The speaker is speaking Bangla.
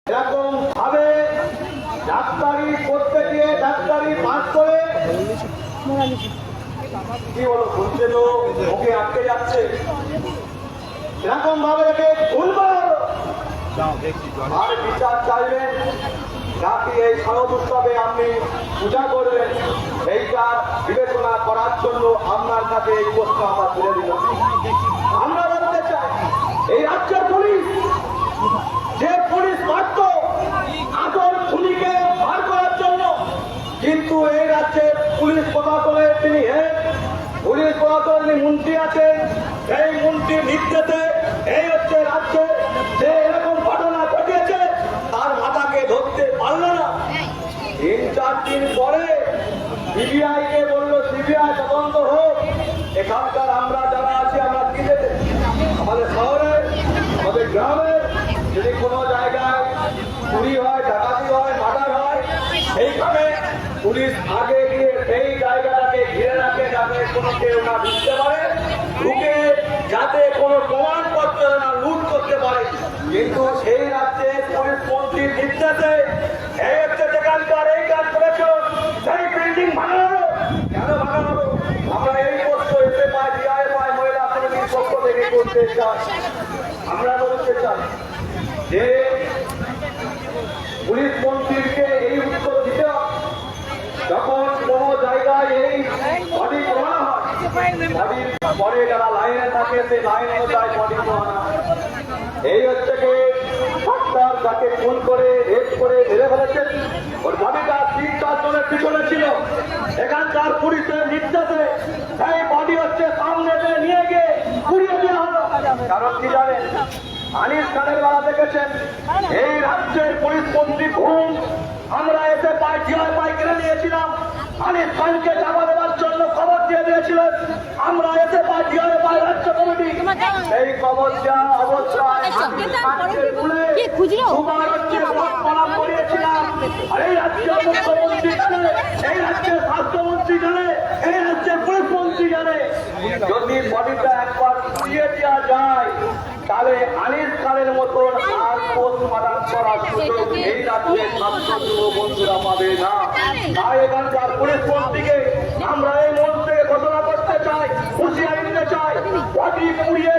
এরকম ভাবে ডাক্তারি করতে গিয়ে ডাক্তারি পাস করে কি হলো শুনছে তো ওকে আটকে যাচ্ছে, এরকম ভাবে একে ভুলবো আর বিচার চাইবেন নাকি এই শারদ উৎসবে আপনি পূজা করবেন, এইটা বিবেচনা করার জন্য আপনার কাছে এই প্রশ্ন আমরা তুলে দিলাম। আমরা বলতে চাই এই রাজ্যের পুলিশ যে পুলিশ মারত আসল খুনিকে বার করার জন্য, কিন্তু এই রাজ্যের পুলিশ প্রশাসনের তিনি হেড, পুলিশ প্রশাসনের মন্ত্রী আছেন, এই মন্ত্রীর নির্দেশে এই হচ্ছে রাজ্যে যে এরকম ঘটনা ঘটিয়েছে তার মাথাকে ধরতে পারল না। 3-4 দিন পরে সিবিআই কে বললো সিবিআই তদন্ত হোক। এখানকার আমরা যারা আছি আমরা কি দেখে আমাদের শহরে আমাদের গ্রামে যদি কোনো জায়গায় চুরি হয়, ডাকাতি হয়, মার্ডার হয়, সেইখানে পুলিশ আগে গিয়ে সেই জায়গাটাকে ঘিরে রাখে যাতে কোনো কেউ না ঢুকতে পারে, ঢুকে যাতে কোনো প্রমাণপত্র না লুট করতে পারে। কিন্তু সেই রাজ্যে পুলিশ মন্ত্রীর নির্দেশে এই হচ্ছে সেখানকার এই কাজ করেছ, সেই বিল্ডিং ভাঙানো কেন ভাঙানো? আমরা এই প্রশ্ন এসে পাই বিআই পাই মহিলা সমিতির পক্ষ থেকে করতে চাই। আমরা বলতে চাই যে পুলিশ মন্ত্রীকে এই উত্তর দিতে হবে যখন কোন জায়গায় এই বডি পোড়ানো হয়, বডির পরে যারা লাইনে থাকে সেই লাইন অনুযায়ী বডি পোড়ানো হয়। এই হচ্ছে কি ডাক্তার যাকে খুন করে রেপ করে মেরে ফেলেছেন ওর বডিটা 3-4 জনের পিছনে ছিল, এখানকার পুলিশের নির্দেশে সেই বডি হচ্ছে সামনে নিয়ে গিয়ে পুড়িয়ে দেওয়া হলো। কারণ কি জানেন, আনিস খানের বেলা দেখেছেন এই রাজ্যের পুলিশ মন্ত্রী ঘুম আমরা এসে পাই জিআই পাই কেড়ে নিয়েছিলাম, আনিস খানকে চাপা দেওয়ার জন্য খবর দিয়ে দিয়েছিলেন, আমরা এসে পাই জিআই পাই রাজ্য কমিটি এই খবর দেওয়া অবস্থায় করিয়েছিলাম। আর এই রাজ্যের মুখ্যমন্ত্রী জানে, এই রাজ্যের স্বাস্থ্যমন্ত্রী জানে, এই রাজ্যের পুলিশ মন্ত্রী জানে যদি বডিটা একবার পুড়িয়ে দেওয়া যায় তাহলে আনিস খানের মতন আর পোস্টমার্টম করার সুযোগ এই রাজ্যের ছাত্র বন্ধুরা পাবে না। তাই এখানকার পুলিশ মন্ত্রীকে আমরা এই মঞ্চ থেকে ঘোষণা করতে চাই, হুঁশিয়ারি দিতে চাই, বডি পুড়িয়ে